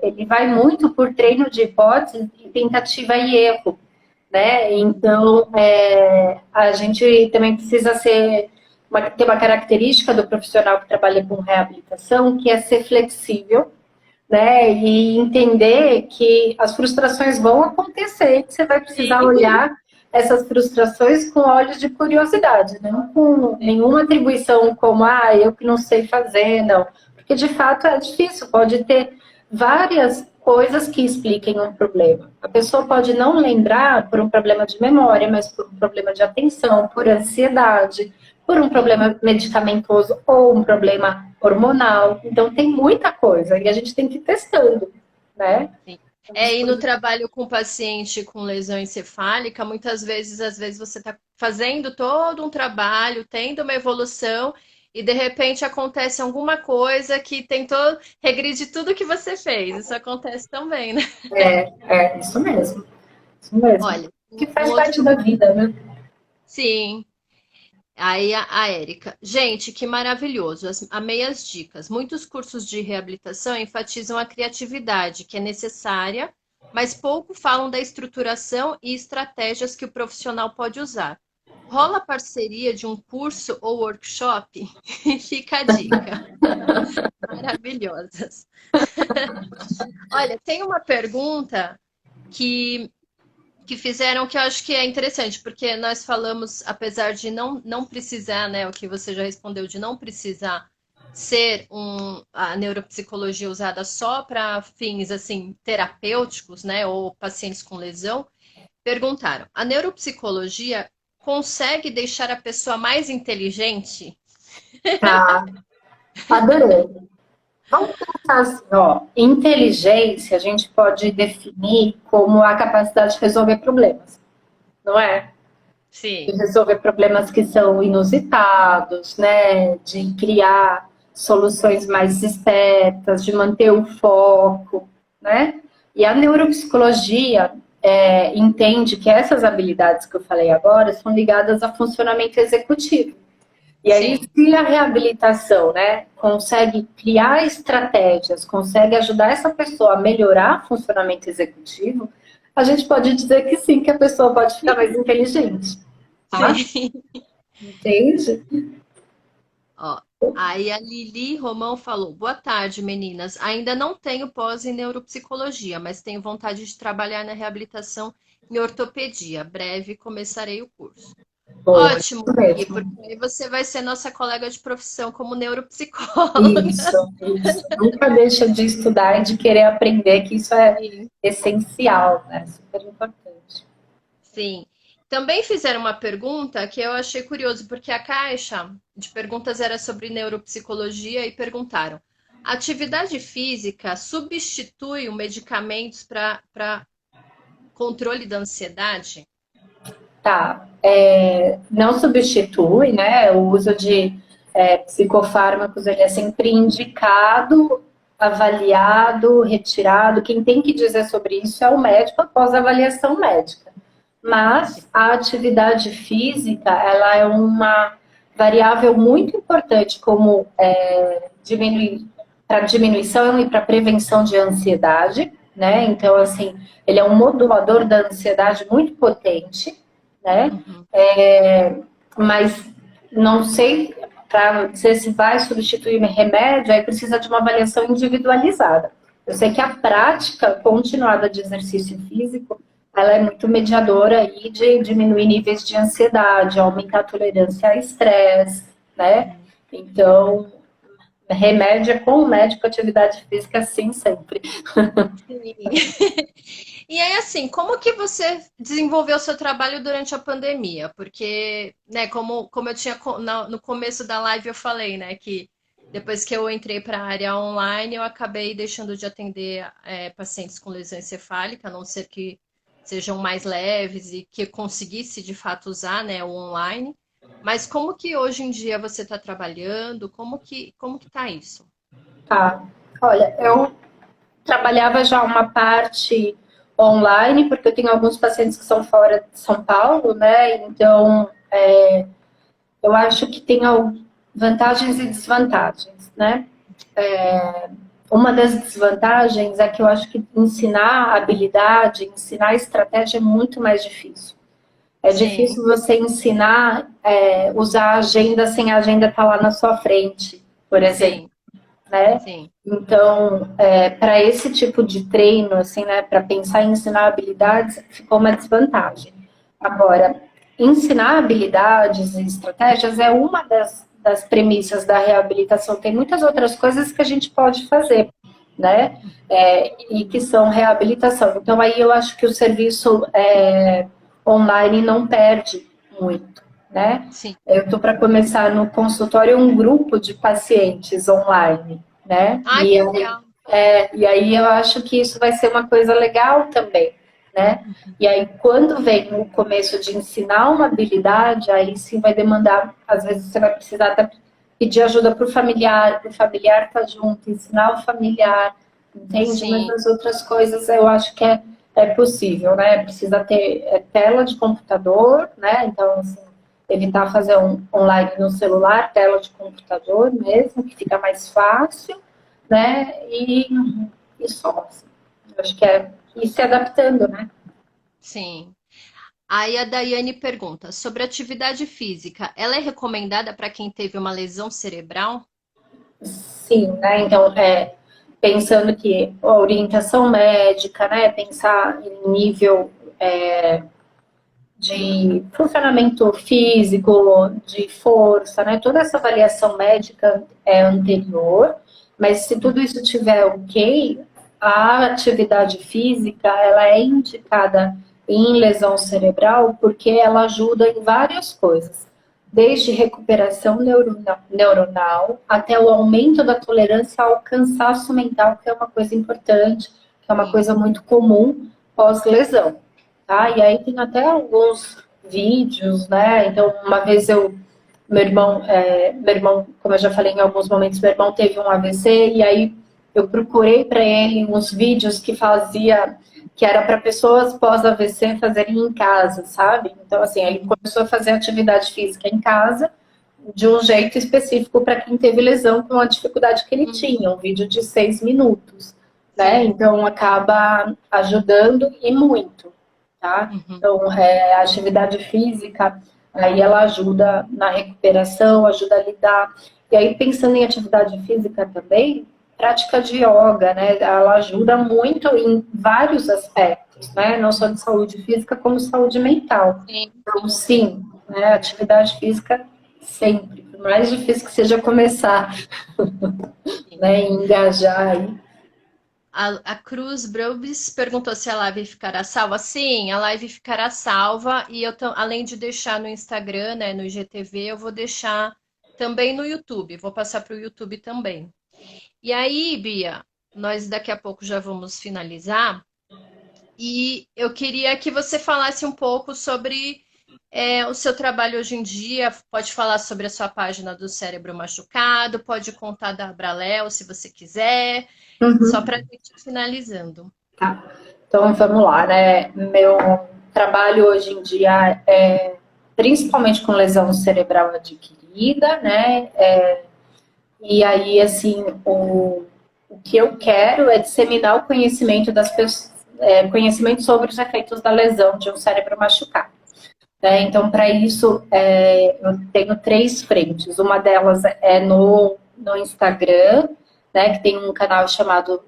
ele vai muito por treino de hipótese e tentativa e erro, né? Então, a gente também precisa ter uma característica do profissional que trabalha com reabilitação, que é ser flexível, né? E entender que as frustrações vão acontecer, que você vai precisar Sim, olhar essas frustrações com olhos de curiosidade, não com nenhuma atribuição como, eu que não sei fazer, não. Porque de fato é difícil, pode ter várias coisas que expliquem um problema. A pessoa pode não lembrar por um problema de memória, mas por um problema de atenção, por ansiedade, por um sim, problema medicamentoso ou um problema hormonal. Então tem muita coisa e a gente tem que ir testando, né? sim. E no trabalho com paciente com lesão encefálica, muitas vezes, às vezes você está fazendo todo um trabalho, tendo uma evolução, e de repente acontece alguma coisa que tentou regredir tudo que você fez. Isso acontece também, né? É isso mesmo, isso mesmo. Olha, Que um faz parte outro. da vida, né? Sim. Aí a Érica. Gente, que maravilhoso. Amei as dicas. Muitos cursos de reabilitação enfatizam a criatividade, que é necessária, mas pouco falam da estruturação e estratégias que o profissional pode usar. Rola parceria de um curso ou workshop? Fica a dica. Maravilhosas. Olha, tem uma pergunta que fizeram que eu acho que é interessante, porque nós falamos, apesar de não precisar, né, o que você já respondeu, de não precisar ser a neuropsicologia usada só para fins assim terapêuticos, né, ou pacientes com lesão, Perguntaram, a neuropsicologia consegue deixar a pessoa mais inteligente? Tá, adorei. Vamos pensar assim, ó, inteligência a gente pode definir como a capacidade de resolver problemas, não é? De Sim, resolver problemas que são inusitados, né? De criar soluções mais espertas, de manter o foco, né? E a neuropsicologia entende que essas habilidades que eu falei agora são ligadas ao funcionamento executivo. E aí, sim. se a reabilitação, né, consegue criar estratégias, consegue ajudar essa pessoa a melhorar o funcionamento executivo, a gente pode dizer que sim, que a pessoa pode ficar mais inteligente, tá? Sim. Entende? Ó, aí a Lili Romão falou: Boa tarde, meninas. Ainda não tenho pós em neuropsicologia, mas tenho vontade de trabalhar na reabilitação em ortopedia. Breve começarei o curso. Boa, Ótimo, isso Lili, mesmo. porque aí você vai ser nossa colega de profissão como neuropsicóloga. Isso, isso. Nunca deixa de estudar e de querer aprender, que isso é Sim. essencial, né? Super importante. Sim. Também fizeram uma pergunta que eu achei curioso, porque a caixa de perguntas era sobre neuropsicologia e perguntaram: atividade física substitui os medicamentos para controle da ansiedade? Tá. Não substitui, né? O uso de psicofármacos ele é sempre indicado, avaliado, retirado. Quem tem que dizer sobre isso é o médico após a avaliação médica. Mas a atividade física, ela é uma variável muito importante como diminuir para diminuição e para prevenção de ansiedade, né? Então, assim, ele é um modulador da ansiedade muito potente, né? Uhum. Mas não sei para dizer se vai substituir remédio, aí precisa de uma avaliação individualizada. Eu sei que a prática continuada de exercício físico, ela é muito mediadora aí de diminuir níveis de ansiedade, aumentar a tolerância a estresse, né? Uhum. Então, remédio é com o médico, atividade física sim, sempre. Sim. E aí, assim, como que você desenvolveu o seu trabalho durante a pandemia? Porque, né, como eu tinha no começo da live eu falei, né, que depois que eu entrei para a área online, eu acabei deixando de atender pacientes com lesão encefálica, a não ser que sejam mais leves e que eu conseguisse de fato usar, né, o online. Mas como que hoje em dia você está trabalhando? Como que tá isso? Tá. Olha, eu trabalhava já uma parte online, porque eu tenho alguns pacientes que são fora de São Paulo, né? Então, eu acho que tem vantagens e desvantagens, né? Uma das desvantagens é que eu acho que ensinar habilidade, ensinar estratégia é muito mais difícil. É Sim, difícil você ensinar, usar a agenda sem a agenda estar lá na sua frente, por exemplo, sim, né? sim. Então, para esse tipo de treino, assim, né, para pensar em ensinar habilidades, ficou uma desvantagem. Agora, ensinar habilidades e estratégias é uma das premissas da reabilitação. Tem muitas outras coisas que a gente pode fazer, né? E que são reabilitação. Então, aí eu acho que o serviço online não perde muito, né? Sim. Eu estou para começar no consultório um grupo de pacientes online, né? Ai, que legal. E aí eu acho que isso vai ser uma coisa legal também, né? E aí quando vem o começo de ensinar uma habilidade, aí sim vai demandar, às vezes você vai precisar até pedir ajuda para o familiar tá junto, ensinar o familiar, entende? Mas Sim, as outras coisas eu acho que é possível, né? Precisa ter tela de computador, né? Então, assim, evitar fazer um online no celular, tela de computador mesmo, que fica mais fácil, né? E só. Assim. Eu acho que é ir se adaptando, né? sim. Aí a Daiane pergunta sobre atividade física. Ela é recomendada para quem teve uma lesão cerebral? Sim, né? Então, pensando que a orientação médica, né? Pensar em nível de funcionamento físico, de força, né? Toda essa avaliação médica é anterior, mas se tudo isso tiver ok, a atividade física ela é indicada em lesão cerebral porque ela ajuda em várias coisas, desde recuperação neuronal até o aumento da tolerância ao cansaço mental, que é uma coisa importante, que é uma coisa muito comum pós-lesão, tá? E aí tem até alguns vídeos, né? Então, uma vez meu irmão, como eu já falei em alguns momentos, meu irmão teve um AVC e aí eu procurei para ele uns vídeos que era para pessoas pós-AVC fazerem em casa, sabe? Então, assim, ele começou a fazer atividade física em casa de um jeito específico para quem teve lesão com a dificuldade que ele tinha, um vídeo de 6 minutos, né? Então, acaba ajudando e muito, tá? Então, a atividade física, aí ela ajuda na recuperação, ajuda a lidar. E aí, pensando em atividade física também, prática de yoga, né? Ela ajuda muito em vários aspectos, né? Não só de saúde física, como saúde mental. Sim. Então, sim, né? Atividade física sempre. Por mais difícil que seja começar, né? E engajar aí. A Cruz Brobis perguntou se a live ficará salva. Sim, a live ficará salva. E eu, além de deixar no Instagram, né, no IGTV, eu vou deixar também no YouTube. Vou passar para o YouTube também. E aí, Bia, nós daqui a pouco já vamos finalizar. E eu queria que você falasse um pouco sobre o seu trabalho hoje em dia. Pode falar sobre a sua página do Cérebro Machucado, pode contar da Abraléu, se você quiser. Só para a gente ir finalizando. Tá. Então, vamos lá, né? Meu trabalho hoje em dia é principalmente com lesão cerebral adquirida, né? E aí, assim, o que eu quero é disseminar o conhecimento das pessoas, conhecimento sobre os efeitos da lesão de um cérebro machucado. Né? Então, para isso, eu tenho 3 frentes. Uma delas é no Instagram, né, que tem um canal chamado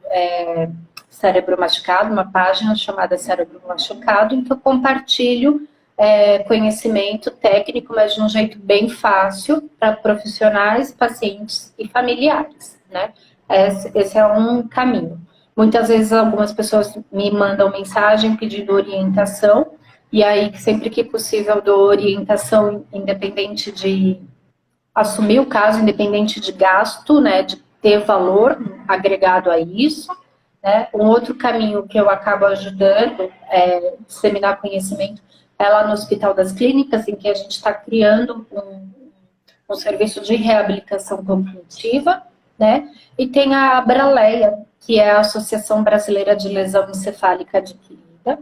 Cérebro Machucado, uma página chamada Cérebro Machucado, em que eu compartilho conhecimento técnico, mas de um jeito bem fácil para profissionais, pacientes e familiares, né? Esse é um caminho. Muitas vezes algumas pessoas me mandam mensagem pedindo orientação, e aí sempre que possível dou orientação independente de assumir o caso, independente de gasto, né, de ter valor agregado a isso. Né? Um outro caminho que eu acabo ajudando disseminar conhecimento é lá no Hospital das Clínicas, em que a gente está criando um serviço de reabilitação cognitiva, né? E tem a Abraleia, que é a Associação Brasileira de Lesão Encefálica Adquirida,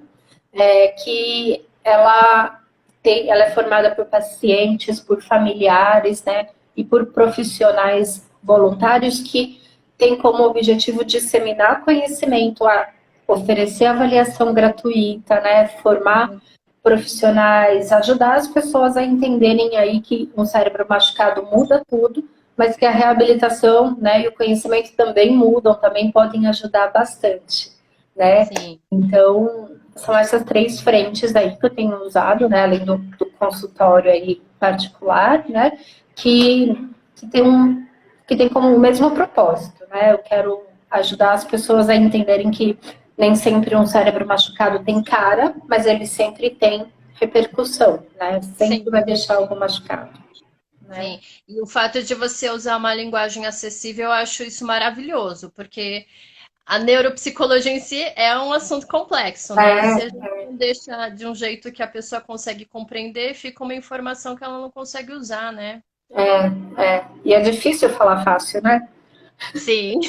que ela é formada por pacientes, por familiares, né? E por profissionais voluntários que tem como objetivo disseminar conhecimento, oferecer avaliação gratuita, né, formar profissionais, ajudar as pessoas a entenderem aí que um cérebro machucado muda tudo, mas que a reabilitação, né, e o conhecimento também mudam, também podem ajudar bastante, né? Sim. Então, são essas 3 frentes aí que eu tenho usado, né, além do consultório aí particular, né, que tem como o mesmo propósito, né? Eu quero ajudar as pessoas a entenderem que nem sempre um cérebro machucado tem cara, mas ele sempre tem repercussão, né? Sempre vai deixar algo machucado. Né? Sim, e o fato de você usar uma linguagem acessível, eu acho isso maravilhoso, porque a neuropsicologia em si é um assunto complexo, né? Se a gente não deixa de um jeito que a pessoa consegue compreender, fica uma informação que ela não consegue usar, né? E é difícil falar fácil, né? Sim.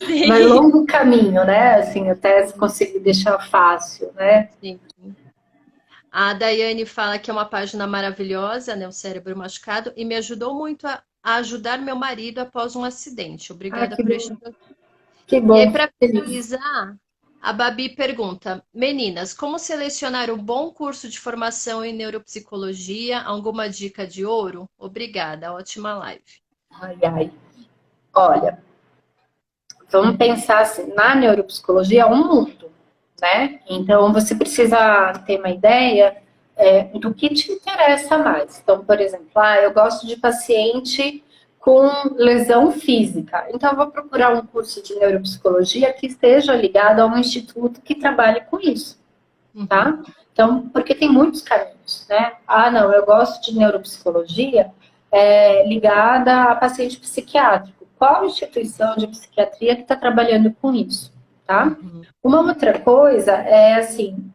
Sim. Mas longo caminho, né? Assim, até conseguir deixar fácil, né? Sim. A Daiane fala que é uma página maravilhosa, né? O Cérebro Machucado, e me ajudou muito a ajudar meu marido após um acidente. Obrigada por este. Que bom. E aí, para finalizar, a Babi pergunta: meninas, como selecionar um bom curso de formação em neuropsicologia? Alguma dica de ouro? Obrigada, ótima live. Ai. Olha, vamos pensar assim, na neuropsicologia é um mundo, né? Então, você precisa ter uma ideia do que te interessa mais. Então, por exemplo, eu gosto de paciente com lesão física. Então, eu vou procurar um curso de neuropsicologia que esteja ligado a um instituto que trabalhe com isso, tá? Então, porque tem muitos caminhos, né? Ah, não, eu gosto de neuropsicologia ligada a paciente psiquiátrico. Qual instituição de psiquiatria que está trabalhando com isso, tá? Uma outra coisa é, assim,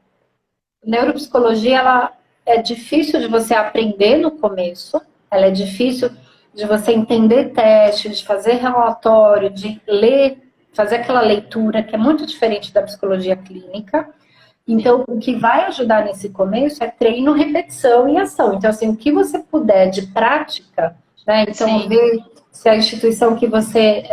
neuropsicologia, ela é difícil de você aprender no começo, ela é difícil de você entender teste, de fazer relatório, de ler, fazer aquela leitura que é muito diferente da psicologia clínica. Então, o que vai ajudar nesse começo é treino, repetição e ação. Então, assim, o que você puder de prática, né? Então, ver se a instituição que você...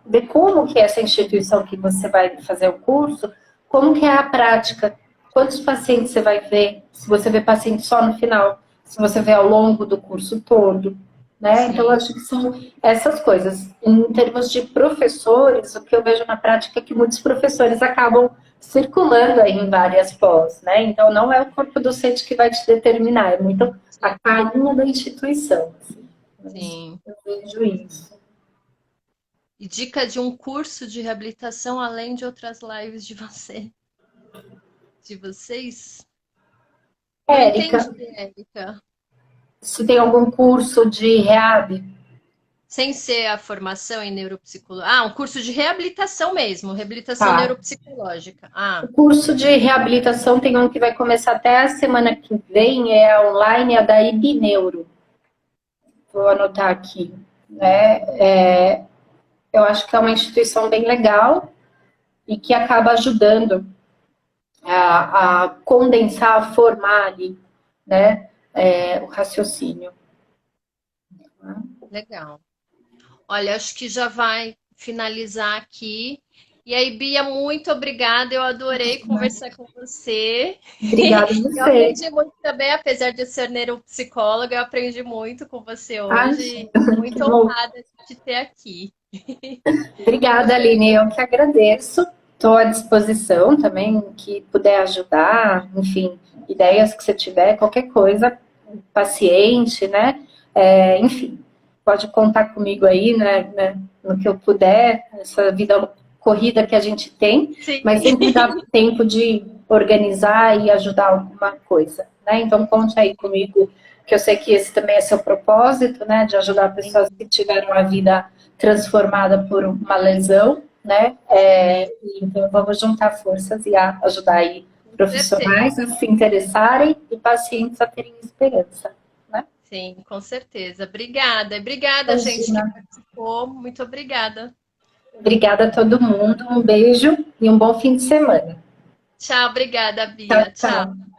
ver como que é essa instituição que você vai fazer o curso, como que é a prática, quantos pacientes você vai ver, se você vê paciente só no final, se você vê ao longo do curso todo, né? Então, eu acho que são essas coisas. Em termos de professores, o que eu vejo na prática é que muitos professores acabam circulando aí em várias pós, né? Então, não é o corpo docente que vai te determinar, é muito a carinha da instituição. Assim. Sim. Eu vejo isso. E dica de um curso de reabilitação, além de outras lives de vocês? Não Érica, entendi, Érica. se tem algum curso de reab? Sem ser a formação em neuropsicologia. Ah, um curso de reabilitação mesmo, reabilitação Tá. neuropsicológica. Ah, O curso de reabilitação tem um que vai começar até a semana que vem, é online, é da IBNeuro. Vou anotar aqui. Né? Eu acho que é uma instituição bem legal e que acaba ajudando a condensar, a formar ali, né, o raciocínio. legal. Olha, acho que já vai finalizar aqui. E aí, Bia, muito obrigada. Eu adorei conversar com você. Obrigada a Eu você. aprendi muito também, apesar de eu ser neuropsicóloga, eu aprendi muito com você hoje. Que Muito bom. honrada de te ter aqui. Obrigada, Aline. Eu que agradeço. Estou à disposição também, que puder ajudar, enfim, ideias que você tiver, qualquer coisa, paciente, né? Enfim, pode contar comigo aí, né, no que eu puder, essa vida corrida que a gente tem, Sim. mas sempre dá tempo de organizar e ajudar alguma coisa, né? Então, conte aí comigo, que eu sei que esse também é seu propósito, né, de ajudar pessoas que tiveram a vida transformada por uma lesão, né? Então, vamos juntar forças e ajudar aí profissionais a se interessarem e pacientes a terem esperança. Né? Sim, com certeza. Obrigada. Obrigada, gente, que participou. Muito obrigada. Obrigada a todo mundo. Um beijo e um bom fim de semana. Tchau, obrigada, Bia. Tchau, tchau.